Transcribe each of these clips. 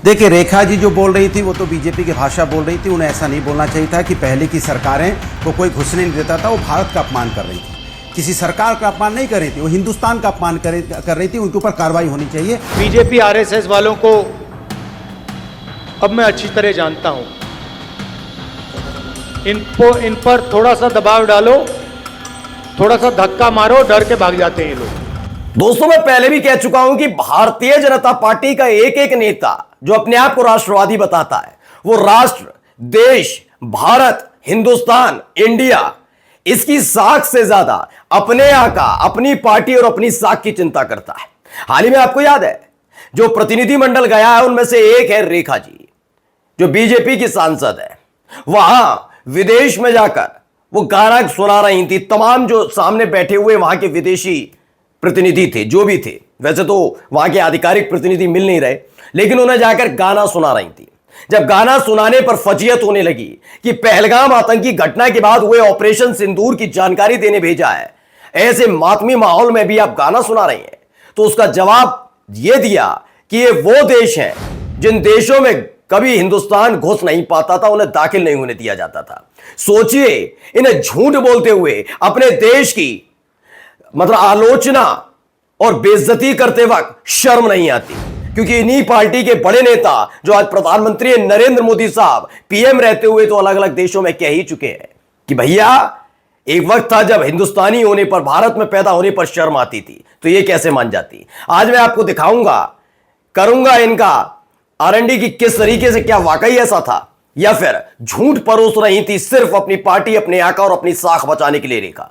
देखिए, रेखा जी जो बोल रही थी वो तो बीजेपी की भाषा बोल रही थी। उन्हें ऐसा नहीं बोलना चाहिए था कि पहले की सरकारें को कोई घुसने नहीं देता था। वो भारत का अपमान कर रही थी, किसी सरकार का अपमान नहीं कर रही थी, वो हिंदुस्तान का अपमान कर रही थी। उनके ऊपर कार्रवाई होनी चाहिए। बीजेपी आरएसएस वालों को अब मैं अच्छी तरह जानता हूं। इन पर थोड़ा सा दबाव डालो, थोड़ा सा धक्का मारो, डर के भाग जाते हैं ये लोग। दोस्तों, मैं पहले भी कह चुका हूं कि भारतीय जनता पार्टी का एक एक नेता जो अपने आप को राष्ट्रवादी बताता है, वो राष्ट्र, देश, भारत, हिंदुस्तान, इंडिया, इसकी साख से ज्यादा अपने आका, अपनी पार्टी और अपनी साख की चिंता करता है। हाल ही में आपको याद है, जो प्रतिनिधिमंडल गया है उनमें से एक है रेखा जी, जो बीजेपी की सांसद है। वहां विदेश में जाकर वो गाना सुना रही थी। तमाम जो सामने बैठे हुए वहां के विदेशी प्रतिनिधि थे, जो भी थे, वैसे तो वहां के आधिकारिक प्रतिनिधि मिल नहीं रहे, लेकिन उन्हें जाकर गाना सुना रही थी। जब गाना सुनाने पर फजीयत होने लगी कि पहलगाम आतंकी घटना के बाद हुए ऑपरेशन सिंदूर की जानकारी देने भेजा है, ऐसे मातमी माहौल में भी आप गाना सुना रहे हैं, तो उसका जवाब यह दिया कि ये वो देश हैं जिन देशों में कभी हिंदुस्तान घुस नहीं पाता था, उन्हें दाखिल नहीं होने दिया जाता था। सोचिए, इन्हें झूठ बोलते हुए अपने देश की आलोचना और बेइज्जती करते वक्त शर्म नहीं आती, क्योंकि इन्हीं पार्टी के बड़े नेता जो आज प्रधानमंत्री नरेंद्र मोदी साहब पीएम रहते हुए तो अलग अलग देशों में कह ही चुके हैं कि भैया, एक वक्त था जब हिंदुस्तानी होने पर, भारत में पैदा होने पर शर्म आती थी, तो ये कैसे मान जाती। आज मैं आपको दिखाऊंगा, करूंगा इनका आरएनडी की किस तरीके से, क्या वाकई ऐसा था या फिर झूठ परोस रही थी सिर्फ अपनी पार्टी, अपने आका और अपनी साख बचाने के लिए रेखा।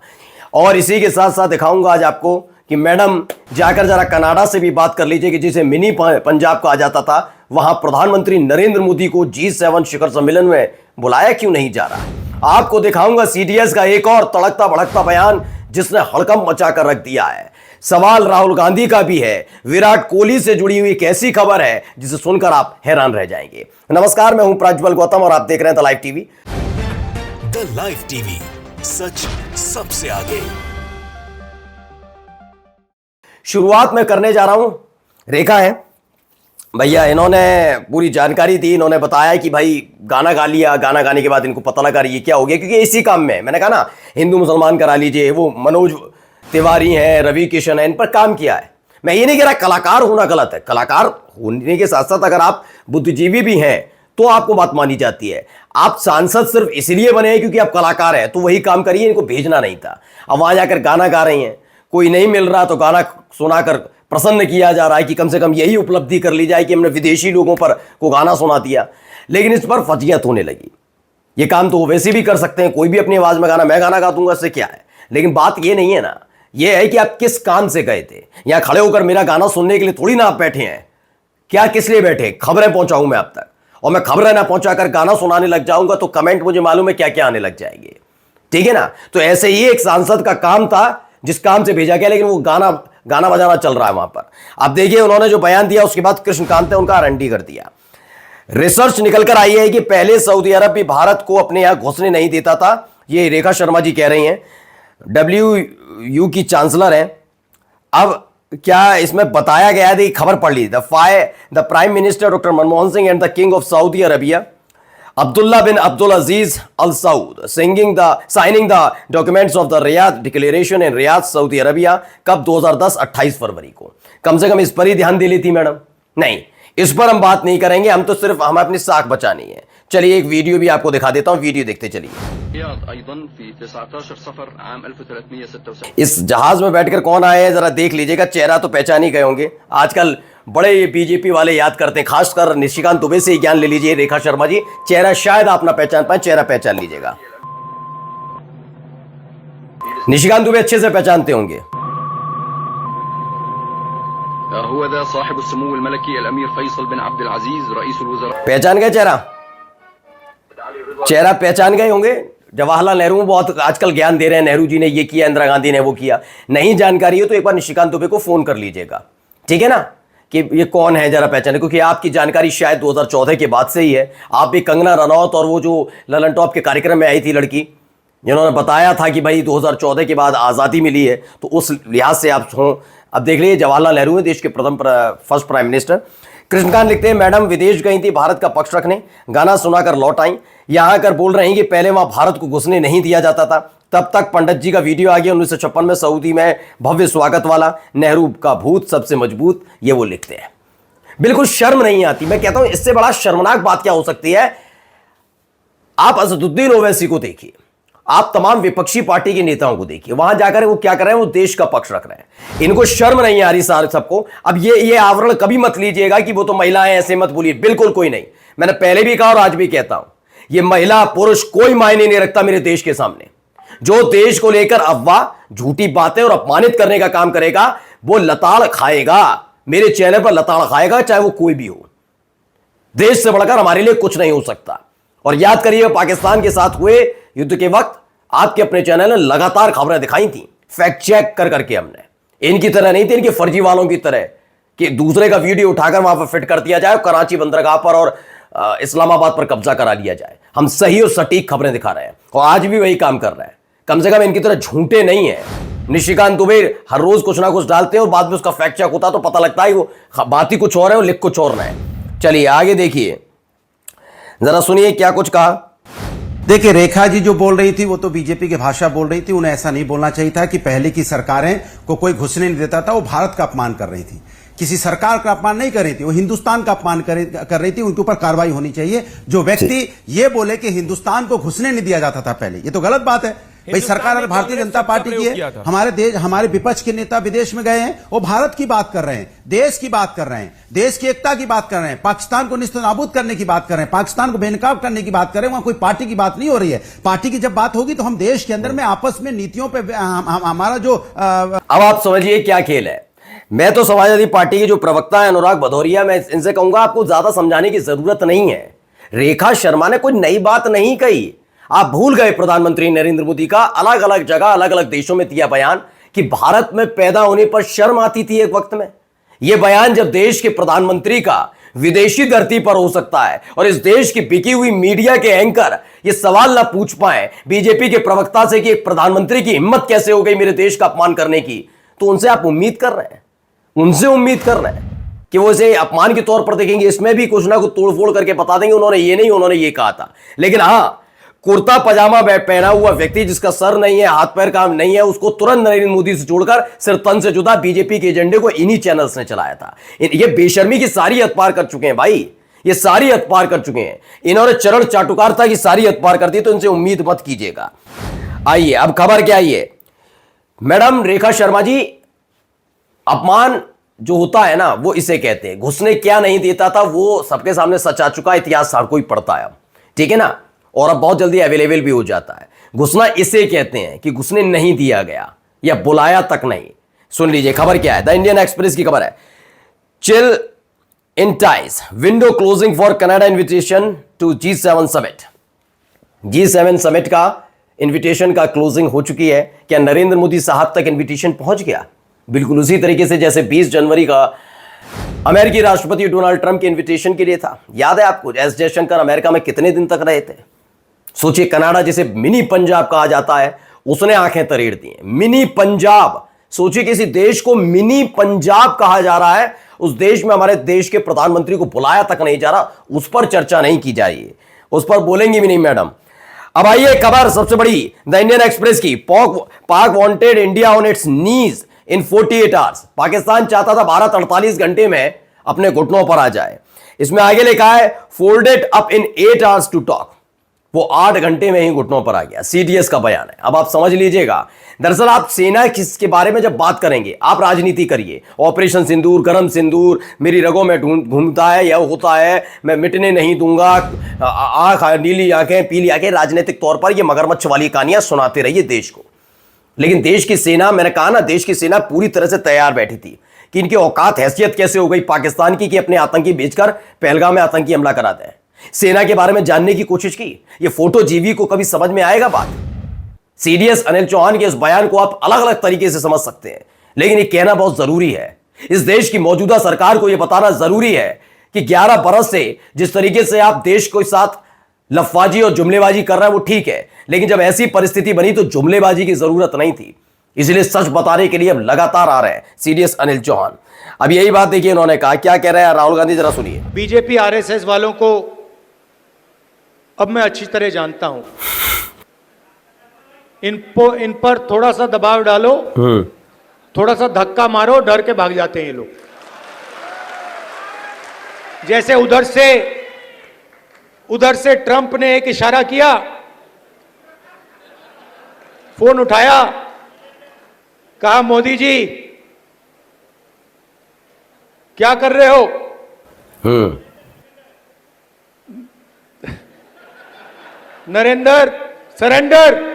और इसी के साथ साथ दिखाऊंगा आज आपको कि मैडम जाकर जरा कनाडा से भी बात कर लीजिए कि जिसे मिनी पंजाब कहा जाता था, वहां प्रधानमंत्री नरेंद्र मोदी को G7 शिखर सम्मेलन में बुलाया क्यों नहीं जा रहा। आपको दिखाऊंगा सीडीएस का एक और तड़कता भड़कता बयान जिसने हड़कंप मचा कर रख दिया है। सवाल राहुल गांधी का भी है। विराट कोहली से जुड़ी हुई एक ऐसी खबर है जिसे सुनकर आप हैरान रह जाएंगे। नमस्कार, मैं हूं प्रज्वल गौतम और आप देख रहे हैं the live TV. The live TV, सच सबसे आगे। शुरुआत में करने जा रहा हूं, रेखा है भैया, इन्होंने पूरी जानकारी दी। इन्होंने बताया कि भाई गाना गा लिया, गाना गाने के बाद इनको पता लगा ये क्या हो गया, क्योंकि इसी काम में मैंने कहा ना, हिंदू मुसलमान करा लीजिए, वो मनोज तिवारी हैं, रवि किशन है, इन पर काम किया है। मैं ये नहीं कह रहा कलाकार होना गलत है, कलाकार होने के साथ साथ अगर आप बुद्धिजीवी भी हैं तो आपको बात मानी जाती है। आप सांसद सिर्फ इसलिए बने हैं क्योंकि आप कलाकार हैं, तो वही काम करिए, इनको भेजना नहीं था। अब वहां जाकर गाना गा रही हैं, कोई नहीं मिल रहा तो गाना सुनाकर प्रसन्न किया जा रहा है कि कम से कम यही उपलब्धि कर ली जाए कि हमने विदेशी लोगों पर को गाना सुना दिया। लेकिन इस पर फजीयत होने लगी। ये काम तो वैसे भी कर सकते हैं, कोई भी अपनी आवाज में गाना, मैं गाना गा दूंगा, इससे क्या है। लेकिन बात ये नहीं है ना, ये है कि आप किस काम से गए थे। यहां खड़े होकर मेरा गाना सुनने के लिए थोड़ी ना आप बैठे हैं। क्या, किस लिए बैठे? खबरें पहुंचाऊं मैं आप तक, और मैं खबरें ना पहुंचाकर गाना सुनाने लग जाऊंगा तो कमेंट मुझे मालूम है क्या क्या आने लग जाएंगे, ठीक है ना। तो ऐसे ही एक सांसद का काम था जिस काम से भेजा गया, लेकिन वो गाना बजाना चल रहा है वहां पर। अब देखिए, उन्होंने जो बयान दिया उसके बाद कृष्णकांत ने उनका आरएनडी कर दिया। रिसर्च निकल कर आई है कि पहले सऊदी अरब भी भारत को अपने यहां घुसने नहीं देता था। ये रेखा शर्मा जी कह रही हैं, WU की चांसलर हैं। अब क्या इसमें बताया गया है, खबर पढ़ ली, the prime minister doctor Manmohan Singh and the king of Saudi Arabia Abdullah bin Abdul Aziz Al Saud signing the documents of the Riyadh Declaration in Riyadh, Saudi Arabia। कब? 2010 28 फरवरी को। कम से कम इस पर ही ध्यान दे लेती मैडम। नहीं, इस पर हम बात नहीं करेंगे, हम तो सिर्फ हमें अपनी साख बचानी है। चलिए एक वीडियो भी आपको दिखा देता हूं, वीडियो देखते चलिए। इस जहाज में बैठकर कौन आए हैं जरा देख लीजिएगा, चेहरा तो पहचान ही गए होंगे। आजकल बड़े ये बीजेपी वाले याद करते हैं, खासकर निशिकांत दुबे से ही ज्ञान ले लीजिए। रेखा शर्मा जी, चेहरा शायद आप ना पहचान पाए, चेहरा पहचान लीजिएगा। निशिकांत दुबे अच्छे से पहचानते होंगे। पहचान गए चेहरा? चेहरा पहचान गए होंगे। जवाहरलाल नेहरू बहुत आजकल ज्ञान दे रहे हैं, नेहरू जी ने ये किया, इंदिरा गांधी ने वो किया। नहीं जानकारी हो तो एक बार निशिकांत दुबे को फोन कर लीजिएगा, ठीक है ना, कि ये कौन है जरा पहचाने, क्योंकि आपकी जानकारी शायद 2014 के बाद से ही है। आप भी कंगना रनौत और वो जो ललन टॉप के कार्यक्रम में आई थी लड़की, जिन्होंने बताया था कि भाई 2014 के बाद आज़ादी मिली है, तो उस लिहाज से आप हो। अब देख लीजिए, जवाहरलाल नेहरू है देश के फर्स्ट प्राइम मिनिस्टर। कृष्णकांत लिखते हैं, मैडम विदेश गई थी भारत का पक्ष रखने, गाना सुनाकर लौट आई, यहां आकर बोल रहे हैं कि पहले वहां भारत को घुसने नहीं दिया जाता था, तब तक पंडित जी का वीडियो आ गया 1956 में सऊदी में भव्य स्वागत वाला, नेहरू का भूत सबसे मजबूत, ये वो लिखते हैं। बिल्कुल शर्म नहीं आती। मैं कहता हूं इससे बड़ा शर्मनाक बात क्या हो सकती है। आप असदुद्दीन ओवैसी को देखिए, आप तमाम विपक्षी पार्टी के नेताओं को देखिए, वहां जाकर वो क्या कर रहे हैं, वो देश का पक्ष रख रहे हैं। इनको शर्म नहीं आ रही सारे सबको। अब ये आवरण कभी मत लीजिएगा कि वो तो महिलाएं, ऐसे मत बोलिए, बिल्कुल कोई नहीं। मैंने पहले भी कहा और आज भी कहता हूं, ये महिला पुरुष कोई मायने नहीं रखता मेरे देश के सामने। जो देश को लेकर अफवाह, झूठी बातें और अपमानित करने का काम करेगा, वो लताड़ खाएगा, मेरे चैनल पर लताड़ खाएगा, चाहे वो कोई भी हो। देश से बढ़कर हमारे लिए कुछ नहीं हो सकता। और याद करिए, पाकिस्तान के साथ हुए युद्ध के वक्त आपके अपने चैनल ने लगातार खबरें दिखाई थी, फैक्ट चेक कर करके हमने। इनकी तरह नहीं थी, इनके फर्जी वालों की तरह कि दूसरे का वीडियो उठाकर वहां पर फिट कर दिया जाए, कराची बंदरगाह पर और इस्लामाबाद पर कब्जा करा लिया जाए। हम सही और सटीक खबरें दिखा रहे हैं और आज भी वही काम कर रहे हैं। कम से कम इनकी तरह झूठे नहीं है। निशिकांत दुबे हर रोज कुछ ना कुछ डालते हैं और बाद में उसका फैक्ट चेक होता तो पता लगता है वो बात ही कुछ और है और लिख कुछ और रहे हैं। चलिए आगे देखिए, जरा सुनिए क्या कुछ कहा। देखिए, रेखा जी जो बोल रही थी वो तो बीजेपी की भाषा बोल रही थी। उन्हें ऐसा नहीं बोलना चाहिए था कि पहले की सरकारें को कोई घुसने नहीं देता था। वो भारत का अपमान कर रही थी, किसी सरकार का अपमान नहीं कर रही थी, वो हिंदुस्तान का अपमान कर रही थी। उनके ऊपर कार्रवाई होनी चाहिए। जो व्यक्ति ये बोले कि हिंदुस्तान को घुसने नहीं दिया जाता था पहले, ये तो गलत बात है। भाई सरकार भारतीय जनता पार्टी की है, हमारे देश, हमारे विपक्ष के नेता विदेश में गए हैं, वो भारत की बात कर रहे हैं, देश की बात कर रहे हैं, देश की एकता की बात कर रहे हैं, पाकिस्तान को निस्तनाबूद करने की बात कर रहे हैं, पाकिस्तान को बेनकाब करने की बात कर रहे हैं। वहां कोई पार्टी की बात नहीं हो रही है। पार्टी की जब बात होगी तो हम देश के अंदर में आपस में नीतियों पे हमारा जो अब आप समझिए क्या खेल है। मैं तो समाजवादी पार्टी के जो प्रवक्ता है अनुराग भदौरिया, मैं इनसे कहूंगा आपको ज्यादा समझाने की जरूरत नहीं है। रेखा शर्मा ने कोई नई बात नहीं कही। आप भूल गए प्रधानमंत्री नरेंद्र मोदी का अलग अलग जगह, अलग अलग देशों में दिया बयान कि भारत में पैदा होने पर शर्म आती थी एक वक्त में। यह बयान जब देश के प्रधानमंत्री का विदेशी धरती पर हो सकता है और इस देश की बिकी हुई मीडिया के एंकर यह सवाल ना पूछ पाए बीजेपी के प्रवक्ता से कि एक प्रधानमंत्री की हिम्मत कैसे हो गई मेरे देश का अपमान करने की, तो उनसे आप उम्मीद कर रहे हैं, उनसे उम्मीद कर रहे हैं कि वो इसे अपमान के तौर पर देखेंगे, इसमें भी कुछ ना कुछ तोड़फोड़ करके बता देंगे उन्होंने ये नहीं, उन्होंने ये कहा था। लेकिन हां, कुर्ता पजामा पहना हुआ व्यक्ति जिसका सर नहीं है, हाथ पैर काम नहीं है, उसको तुरंत नरेंद्र मोदी से जोड़कर सिर्फ तन से जुदा बीजेपी के एजेंडे को इन्हीं चैनल्स ने चलाया था। ये बेशर्मी की सारी हद पार कर चुके हैं भाई, ये सारी हद पार कर चुके हैं। इन्होंने चरण चाटुकारिता की सारी हद पार कर दी, तो इनसे उम्मीद मत कीजिएगा। आइए अब खबर क्या आई है। मैडम रेखा शर्मा जी, अपमान जो होता है ना वो इसे कहते हैं। घुसने क्या नहीं देता था वो सबके सामने सच आ चुका, इतिहास हर कोई पढ़ता है, ठीक है ना, और अब बहुत जल्दी अवेलेबल भी हो जाता है। घुसना इसे कहते हैं कि घुसने नहीं दिया गया या बुलाया तक नहीं। सुन लीजिए खबर क्या है। द इंडियन एक्सप्रेस की खबर है, chill in ties, window closing for Canada invitation to G7 summit. G7 summit का इन्विटेशन का क्लोजिंग हो चुकी है। क्या नरेंद्र मोदी साहब तक इन्विटेशन पहुंच गया? बिल्कुल उसी तरीके से जैसे 20 जनवरी का अमेरिकी राष्ट्रपति डोनाल्ड ट्रंप के इन्विटेशन के लिए था। याद है आपको एस जयशंकर अमेरिका में कितने दिन तक रहे थे? सोचिए, कनाडा जिसे मिनी पंजाब कहा जाता है उसने आंखें तरेड़ दी हैं। मिनी पंजाब, सोचिए किसी देश को मिनी पंजाब कहा जा रहा है, उस देश में हमारे देश के प्रधानमंत्री को बुलाया तक नहीं जा रहा, उस पर चर्चा नहीं की जा रही है, उस पर बोलेंगे भी नहीं मैडम। अब आइए खबर सबसे बड़ी द इंडियन एक्सप्रेस की, पाक wanted India on it's knees in 48 hours. Pakistan चाहता था भारत 48 घंटे में अपने घुटनों पर आ जाए। इसमें आगे लिखा है folded up in 8 hours to talk, वो 8 घंटे में ही घुटनों पर आ गया। CDS का बयान है। अब आप समझ लीजिएगा, दरअसल आप सेना किसके बारे में जब बात करेंगे, आप राजनीति करिए, ऑपरेशन सिंदूर, गरम सिंदूर, मेरी रगों में घूमता है या होता है, मैं मिटने नहीं दूंगा, आंख नीली आंखें पीली आंखें, राजनीतिक तौर पर ये मगरमच्छ वाली कहानियां सुनाते रहिए देश को। लेकिन देश की सेना, मैंने कहा ना, देश की सेना पूरी तरह से तैयार बैठी थी कि इनकी औकात हैसियत कैसे हो गई पाकिस्तान की कि अपने आतंकी भेजकर पहलगाम में आतंकी हमला कराते हैं। सेना के बारे में जानने की कोशिश की, ये फोटो जीवी को कभी समझ में आएगा बात? CDS अनिल चौहान के इस बयान को आप अलग अलग तरीके से समझ सकते हैं, लेकिन ये कहना बहुत जरूरी है। इस देश की मौजूदा सरकार को यह बताना जरूरी है कि 11 बरस से जिस तरीके से आप देश के साथ लफाजी और जुमलेबाजी कर रहे हैं वो ठीक है, लेकिन जब ऐसी परिस्थिति बनी तो जुमलेबाजी की जरूरत नहीं थी। इसलिए सच बताने के लिए अब लगातार आ रहे हैं सीडीएस अनिल चौहान। अब यही बात देखिए इन्होंने कहा, क्या कह रहे हैं राहुल गांधी, जरा सुनिए। बीजेपी आरएसएस वालों को अब मैं अच्छी तरह जानता हूं। इन पर थोड़ा सा दबाव डालो, थोड़ा सा धक्का मारो, डर के भाग जाते हैं ये लोग। जैसे उधर से ट्रंप ने एक इशारा किया, फोन उठाया, कहा मोदी जी क्या कर रहे हो? नरेंद्र सरेंडर।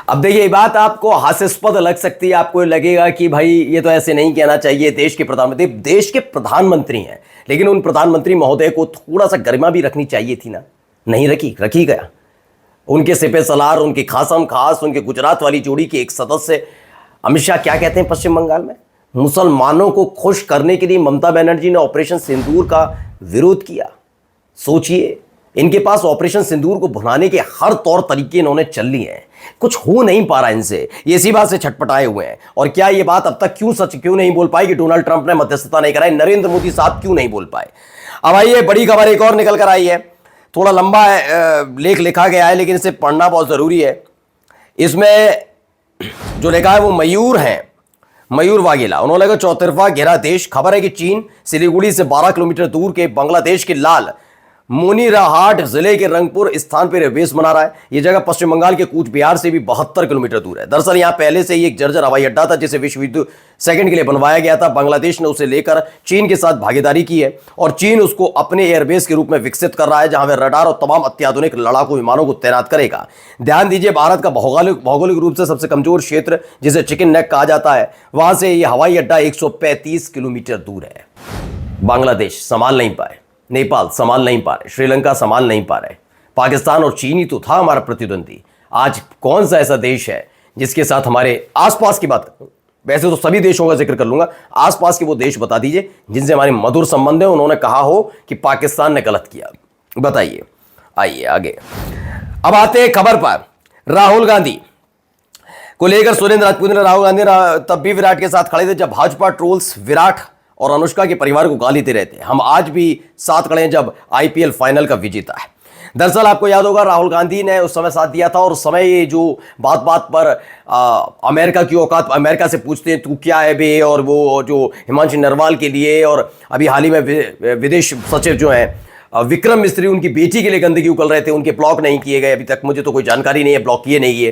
अब देखिए, ये बात आपको हास्यास्पद लग सकती है, आपको लगेगा कि भाई ये तो ऐसे नहीं कहना चाहिए। देश के प्रधानमंत्री हैं, लेकिन उन प्रधानमंत्री महोदय को थोड़ा सा गरिमा भी रखनी चाहिए थी ना, नहीं रखी गया। उनके सिपे सलार, उनकी खासम खास, उनके गुजरात वाली जोड़ी के एक सदस्य अमित शाह क्या कहते हैं पश्चिम बंगाल में? मुसलमानों को खुश करने के लिए ममता बनर्जी ने ऑपरेशन सिंदूर का विरोध किया। सोचिए, इनके पास ऑपरेशन सिंदूर को भुनाने के हर तौर तरीके इन्होंने चल लिए हैं, कुछ हो नहीं पा रहा इनसे, ये इसी बात से छटपटाए हुए हैं। और क्या ये बात अब तक क्यों नहीं बोल पाई कि डोनाल्ड ट्रंप ने मध्यस्थता नहीं कराई, नरेंद्र मोदी साहब क्यों नहीं बोल पाए? अब आइए, बड़ी खबर एक और निकल कर आई है। थोड़ा लंबा लेख लिखा गया है, लेकिन इसे पढ़ना बहुत जरूरी है। इसमें जो लिखा है वो मयूर वाघेला, उन्होंने कहा चौतरफा घेरा देश। खबर है कि चीन सिलीगुड़ी से 12 किलोमीटर दूर के बांग्लादेश के लाल मोनीराहाट जिले के रंगपुर स्थान पर बेस बना रहा है। यह जगह पश्चिम बंगाल के कूच बिहार से भी 72 किलोमीटर दूर है। दरअसल यहां पहले से ही एक जर्जर हवाई अड्डा था, जिसे विश्व युद्ध सेकंड के लिए बनवाया गया था। बांग्लादेश ने उसे लेकर चीन के साथ भागीदारी की है और चीन उसको अपने एयरबेस के रूप में विकसित कर रहा है, जहां वह रडार और तमाम अत्याधुनिक लड़ाकू विमानों को तैनात करेगा। ध्यान दीजिए, भारत का भौगोलिक रूप से सबसे कमजोर क्षेत्र, जिसे चिकन नेक कहा जाता है, वहां से यह हवाई अड्डा 135 किलोमीटर दूर है। बांग्लादेश संभाल नहीं पाए, नेपाल संभाल नहीं पा रहे, श्रीलंका संभाल नहीं पा रहे, पाकिस्तान और चीन ही तो था हमारा प्रतिद्वंदी। आज कौन सा ऐसा देश है जिसके साथ हमारे आसपास की बात करूं, वैसे तो सभी देशों का जिक्र कर लूंगा, आसपास के वो देश बता दीजिए जिनसे हमारे मधुर संबंध है, उन्होंने कहा हो कि पाकिस्तान ने गलत किया, बताइए। आइए आगे, अब आते हैं खबर पर। राहुल गांधी को लेकर सुरेंद्र राजपूत ने राहुल गांधी तब भी विराट के साथ खड़े थे जब भाजपा ट्रोल्स विराट और अनुष्का के परिवार को गाली दे रहे थे। हम आज भी साथ खड़े हैं जब आईपीएल फाइनल का विजेता है। दरअसल आपको याद होगा, राहुल गांधी ने उस समय साथ दिया था और उस समय ये जो बात पर अमेरिका की औकात, अमेरिका से पूछते हैं तू क्या है बे, और वो जो हिमांशु नरवाल के लिए, और अभी हाल ही में विदेश सचिव जो हैं विक्रम मिस्त्री, उनकी बेटी के लिए गंदगी उगल रहे थे, उनके ब्लॉक नहीं किए गए, अभी तक मुझे तो कोई जानकारी नहीं है ब्लॉक किए नहीं किए।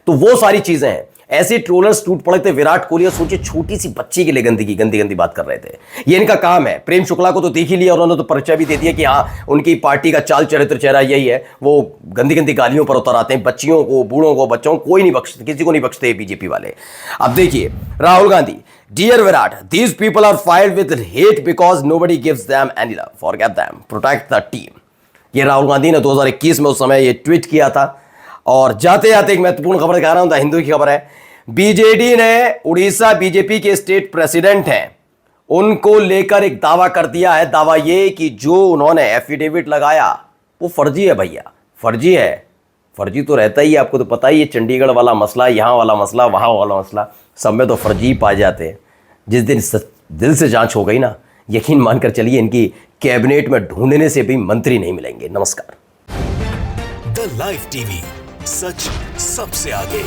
तो वो सारी चीजें हैं। ऐसे ट्रोलर्स टूट पड़े थे विराट कोहली, और सोचिए छोटी सी बच्ची के लिए गंदी बात कर रहे थे। ये इनका काम है। प्रेम शुक्ला को तो देख ही लिया, उन्होंने तो परिचय भी दे दिया कि हाँ, उनकी पार्टी का चाल चरित्र चेहरा यही है, वो गंदी गालियों पर उतर आते हैं, बच्चियों को, बूढ़ों को, बच्चों को कोई नहीं बख्शते, किसी को नहीं बख्शते बीजेपी वाले। अब देखिए Rahul Gandhi, dear Virat, these people are fired with hate because nobody gives them any love, forget them, protect the team. ये राहुल गांधी ने 2021 में उस समय ये ट्वीट किया था। और जाते जाते एक महत्वपूर्ण खबर दिखा रहा हूं, द हिंदू की खबर है। बीजेडी ने, उड़ीसा बीजेपी के स्टेट प्रेसिडेंट हैं, उनको लेकर एक दावा कर दिया है। दावा ये कि जो उन्होंने एफिडेविट लगाया वो फर्जी है भैया, फर्जी है। फर्जी तो रहता ही है, आपको तो पता ही है, चंडीगढ़ वाला मसला, यहाँ वाला मसला, वहाँ वाला मसला, सब में तो फर्जी पाए जाते हैं। जिस दिन दिल से जांच हो गई ना, यकीन मानकर चलिए इनकी कैबिनेट में ढूंढने से भी मंत्री नहीं मिलेंगे। नमस्कार। द लाइव टीवी, सच सबसे आगे।